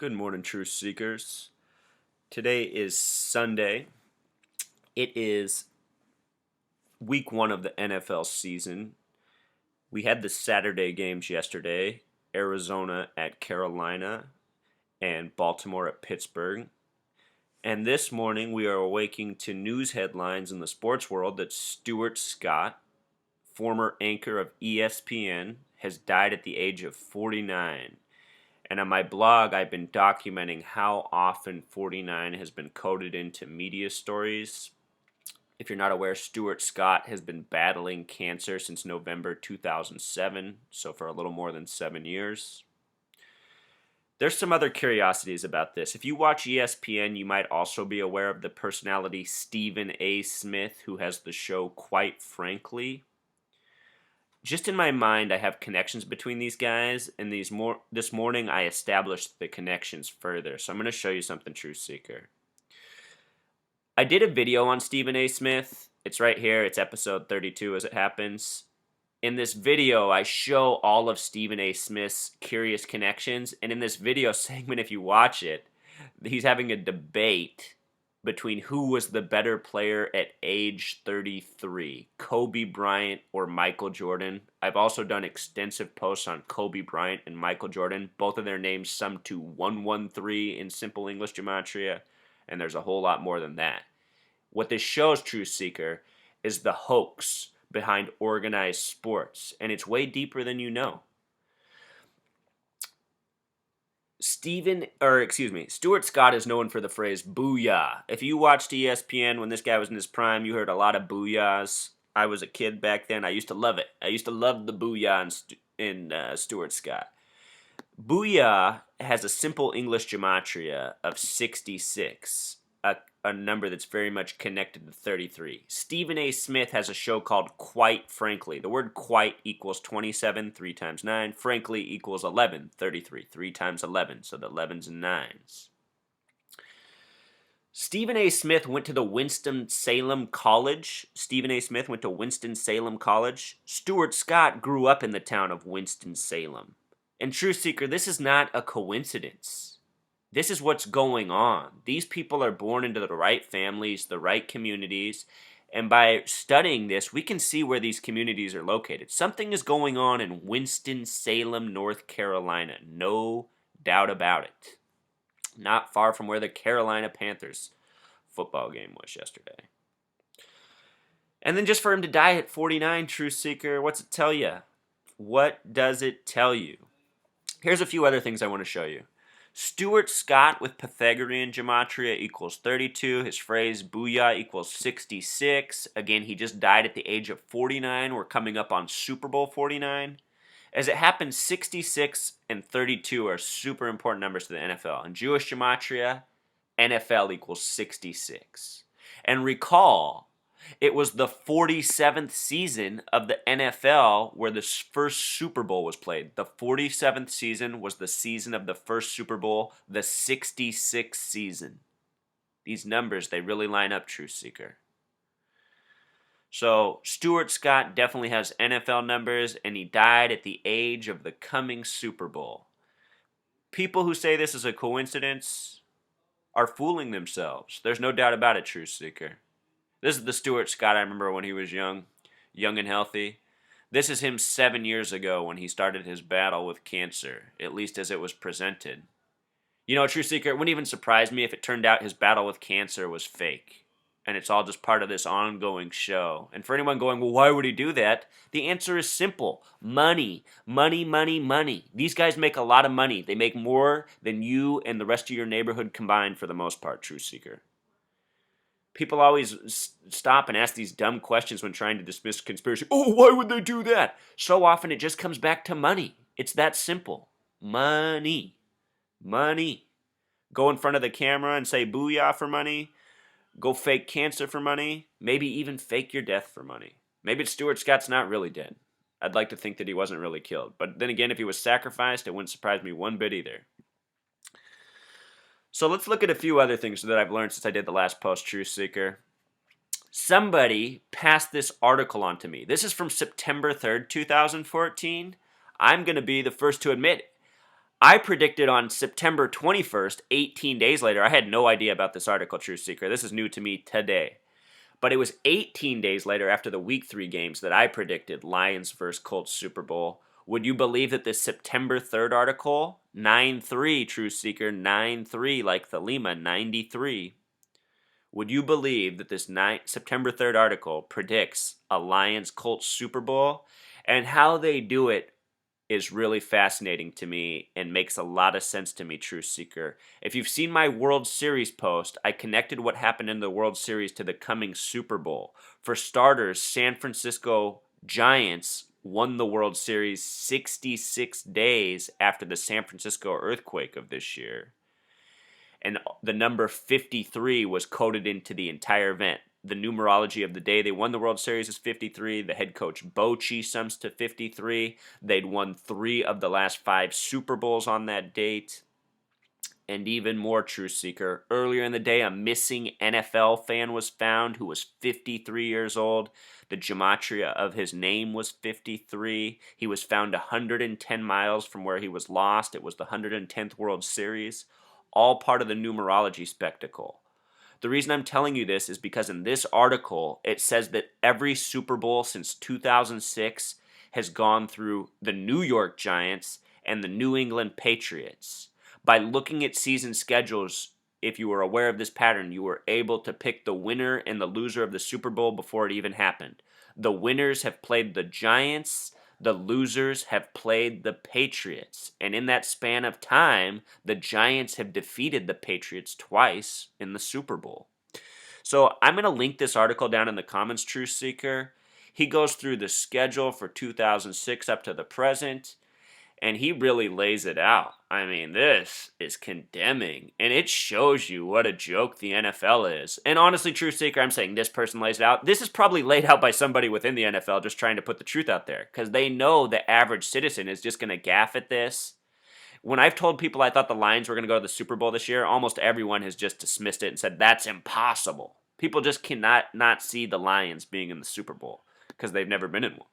Good morning, truth seekers. Today is Sunday. It is week one of the NFL season. We had the Saturday games yesterday, Arizona at Carolina and Baltimore at Pittsburgh. And this morning we are awaking to news headlines in the sports world that Stuart Scott, former anchor of ESPN, has died at the age of 49. And on my blog, I've been documenting how often 49 has been coded into media stories. If you're not aware, Stuart Scott has been battling cancer since November 2007, so for a little more than 7 years. There's some other curiosities about this. If you watch ESPN, you might also be aware of the personality Stephen A. Smith, who has the show Quite Frankly. Just in my mind, I have connections between these guys, and this morning I established the connections further. So I'm going to show you something, Truth Seeker. I did a video on Stephen A. Smith. It's right here. It's episode 32 as it happens. In this video, I show all of Stephen A. Smith's curious connections, and in this video segment, if you watch it, he's having a debate between who was the better player at age 33, Kobe Bryant or Michael Jordan. I've also done extensive posts on Kobe Bryant and Michael Jordan. Both of their names sum to 113 in simple English gematria, and there's a whole lot more than that. What this shows, Truth Seeker, is the hoax behind organized sports, and it's way deeper than you know. Stuart Scott is known for the phrase booyah. If you watched ESPN when this guy was in his prime, you heard a lot of booyahs. I was a kid back then. I used to love it. I used to love the booyah in Stuart Scott. Booyah has a simple English gematria of 66, a number that's very much connected to 33. Stephen A. Smith has a show called Quite Frankly. The word quite equals 27, 3 times 9. Frankly equals 11, 33, 3 times 11, so the 11s and 9s. Stephen A. Smith went to the Winston-Salem College. Stephen A. Smith went to Winston-Salem College. Stuart Scott grew up in the town of Winston-Salem. And Truth Seeker, this is not a coincidence. This is what's going on. These people are born into the right families, the right communities, and by studying this, we can see where these communities are located. Something is going on in Winston-Salem, North Carolina. No doubt about it. Not far from where the Carolina Panthers football game was yesterday. And then just for him to die at 49, Truth Seeker, what's it tell you? What does it tell you? Here's a few other things I want to show you. Stuart Scott with Pythagorean gematria equals 32. His phrase booyah equals 66. Again, he just died at the age of 49. We're coming up on Super Bowl 49. As it happens, 66 and 32 are super important numbers to the NFL. In Jewish gematria, NFL equals 66. And recall, it was the 47th season of the NFL where the first Super Bowl was played. The 47th season was the season of the first Super Bowl, the 66th season. These numbers, they really line up, Truth Seeker. So, Stuart Scott definitely has NFL numbers, and he died at the age of the coming Super Bowl. People who say this is a coincidence are fooling themselves. There's no doubt about it, Truth Seeker. This is the Stuart Scott I remember when he was young and healthy. This is him 7 years ago when he started his battle with cancer, at least as it was presented. You know, True Seeker, it wouldn't even surprise me if it turned out his battle with cancer was fake, and it's all just part of this ongoing show. And for anyone going, well, why would he do that? The answer is simple. Money. Money, money, money. These guys make a lot of money. They make more than you and the rest of your neighborhood combined for the most part, True Seeker. People always stop and ask these dumb questions when trying to dismiss conspiracy. Oh, why would they do that? So often it just comes back to money. It's that simple. Money. Money. Go in front of the camera and say booyah for money. Go fake cancer for money. Maybe even fake your death for money. Maybe Stuart Scott's not really dead. I'd like to think that he wasn't really killed. But then again, if he was sacrificed, it wouldn't surprise me one bit either. So let's look at a few other things that I've learned since I did the last post, Truth Seeker. Somebody passed this article on to me. This is from September 3rd, 2014. I'm going to be the first to admit I predicted on September 21st, 18 days later. I had no idea about this article, Truth Seeker. This is new to me today. But it was 18 days later after the week 3 games that I predicted Lions versus Colts Super Bowl. Would you believe that this September 3rd article, 9-3, Truth Seeker, 9-3, like the Lima, 93. Would you believe that this September 3rd article predicts a Lions Colts Super Bowl? And how they do it is really fascinating to me and makes a lot of sense to me, Truth Seeker. If you've seen my World Series post, I connected what happened in the World Series to the coming Super Bowl. For starters, San Francisco Giants won the World Series 66 days after the San Francisco earthquake of this year. And the number 53 was coded into the entire event. The numerology of the day they won the World Series is 53. The head coach Bochy sums to 53. They'd won 3 of the last 5 Super Bowls on that date. And even more, Truth Seeker, earlier in the day, a missing NFL fan was found who was 53 years old. The gematria of his name was 53. He was found 110 miles from where he was lost. It was the 110th World Series. All part of the numerology spectacle. The reason I'm telling you this is because in this article, it says that every Super Bowl since 2006 has gone through the New York Giants and the New England Patriots. By looking at season schedules, if you were aware of this pattern, you were able to pick the winner and the loser of the Super Bowl before it even happened. The winners have played the Giants. The losers have played the Patriots. And in that span of time, the Giants have defeated the Patriots twice in the Super Bowl. So I'm going to link this article down in the comments, Truth Seeker. He goes through the schedule for 2006 up to the present, and he really lays it out. I mean, this is condemning, and it shows you what a joke the NFL is. And honestly, Truth Seeker, I'm saying this person lays it out. This is probably laid out by somebody within the NFL just trying to put the truth out there, because they know the average citizen is just going to gaffe at this. When I've told people I thought the Lions were going to go to the Super Bowl this year, almost everyone has just dismissed it and said, that's impossible. People just cannot not see the Lions being in the Super Bowl, because they've never been in one.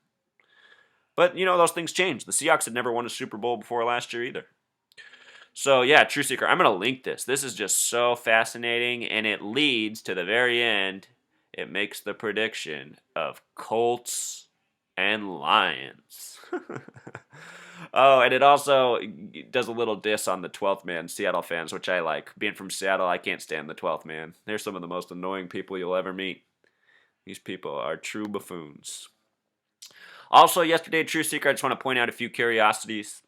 But, those things change. The Seahawks had never won a Super Bowl before last year either. So, yeah, Truth Seeker, I'm going to link this. This is just so fascinating, and it leads to the very end. It makes the prediction of Colts and Lions. Oh, and it also does a little diss on the 12th man, Seattle fans, which I like. Being from Seattle, I can't stand the 12th man. They're some of the most annoying people you'll ever meet. These people are true buffoons. Also, yesterday, Truth Seeker, I just want to point out a few curiosities.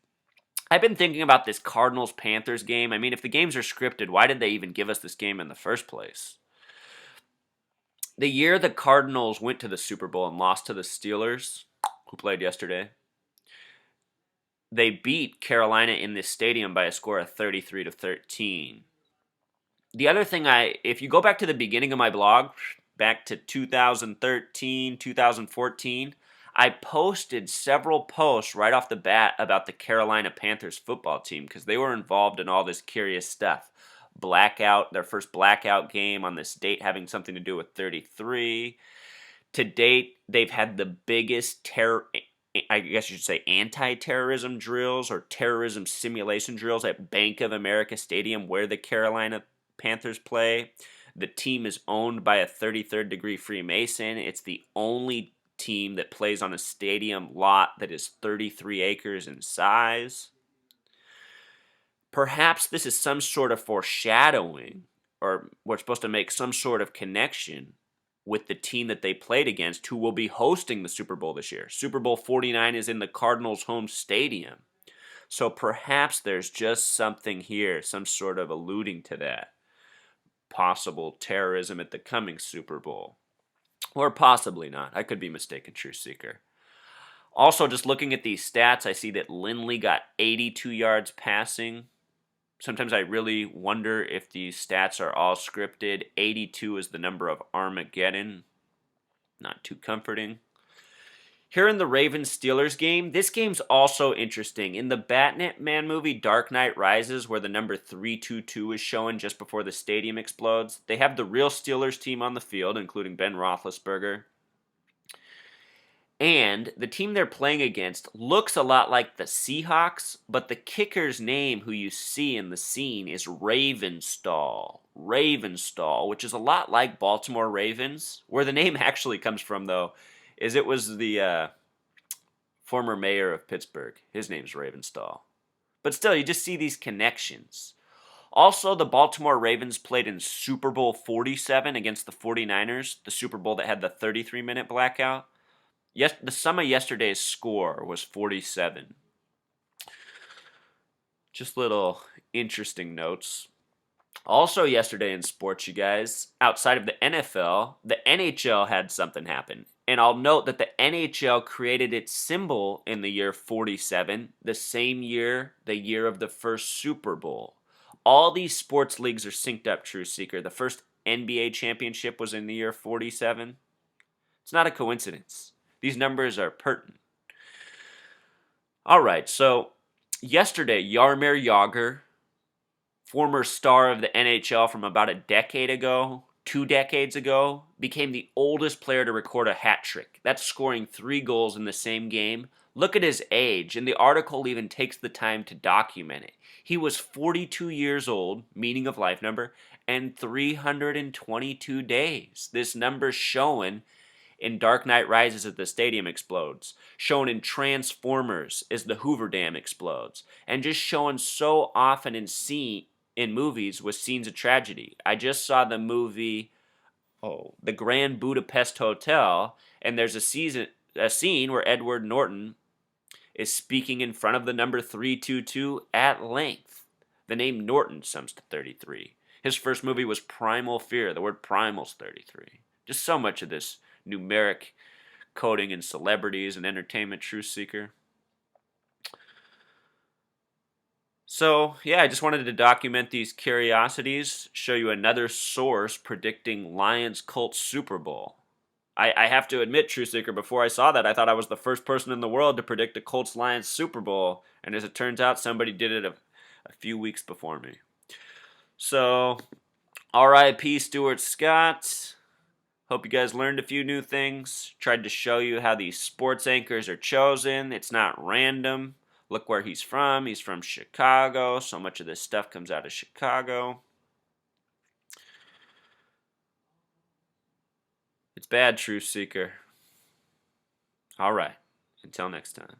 I've been thinking about this Cardinals-Panthers game. I mean, if the games are scripted, why did they even give us this game in the first place? The year the Cardinals went to the Super Bowl and lost to the Steelers, who played yesterday, they beat Carolina in this stadium by a score of 33-13. The other thing if you go back to the beginning of my blog, back to 2013, 2014, I posted several posts right off the bat about the Carolina Panthers football team because they were involved in all this curious stuff. Their first blackout game on this date having something to do with 33. To date, they've had the biggest I guess you should say anti-terrorism drills or terrorism simulation drills at Bank of America Stadium where the Carolina Panthers play. The team is owned by a 33rd degree Freemason. It's the only team that plays on a stadium lot that is 33 acres in size. Perhaps this is some sort of foreshadowing, or we're supposed to make some sort of connection with the team that they played against who will be hosting the Super Bowl this year. Super Bowl 49 is in the Cardinals' home stadium. So perhaps there's just something here, some sort of alluding to that. Possible terrorism at the coming Super Bowl. Or possibly not. I could be mistaken, Truth Seeker. Also, just looking at these stats, I see that Lindley got 82 yards passing. Sometimes I really wonder if these stats are all scripted. 82 is the number of Armageddon. Not too comforting. Here in the Ravens-Steelers game, this game's also interesting. In the Batman movie Dark Knight Rises, where the number 322 is shown just before the stadium explodes, they have the real Steelers team on the field, including Ben Roethlisberger. And the team they're playing against looks a lot like the Seahawks, but the kicker's name, who you see in the scene, is Ravenstall. Ravenstall, which is a lot like Baltimore Ravens. Where the name actually comes from, though, is it was the former mayor of Pittsburgh. His name's Ravenstall. But still, you just see these connections. Also, the Baltimore Ravens played in Super Bowl 47 against the 49ers, the Super Bowl that had the 33-minute blackout. Yes, the sum of yesterday's score was 47. Just little interesting notes. Also, yesterday in sports, you guys, outside of the NFL, the NHL had something happen. And I'll note that the NHL created its symbol in the year 47, the same year, the year of the first Super Bowl. All these sports leagues are synced up, True Seeker. The first NBA championship was in the year 47. It's not a coincidence. These numbers are pertinent. All right, so yesterday, Jaromir Jagr, former star of the NHL from about a decade ago, 2 decades ago, became the oldest player to record a hat trick. That's scoring 3 goals in the same game. Look at his age, and the article even takes the time to document it. He was 42 years old, meaning of life number, and 322 days. This number's shown in Dark Knight Rises as the stadium explodes, shown in Transformers as the Hoover Dam explodes, and just shown so often in movies with scenes of tragedy. I just saw the movie, The Grand Budapest Hotel, and there's a scene where Edward Norton is speaking in front of the number 322 at length. The name Norton sums to 33. His first movie was Primal Fear. The word primal's 33. Just so much of this numeric coding in celebrities and entertainment, Truth Seeker. So, yeah, I just wanted to document these curiosities, show you another source predicting Lions-Colts Super Bowl. I have to admit, True Seeker, before I saw that, I thought I was the first person in the world to predict a Colts-Lions Super Bowl, and as it turns out, somebody did it a few weeks before me. So, R.I.P. Stuart Scott. Hope you guys learned a few new things. Tried to show you how these sports anchors are chosen. It's not random. Look where he's from. He's from Chicago. So much of this stuff comes out of Chicago. It's bad, Truth Seeker. All right. Until next time.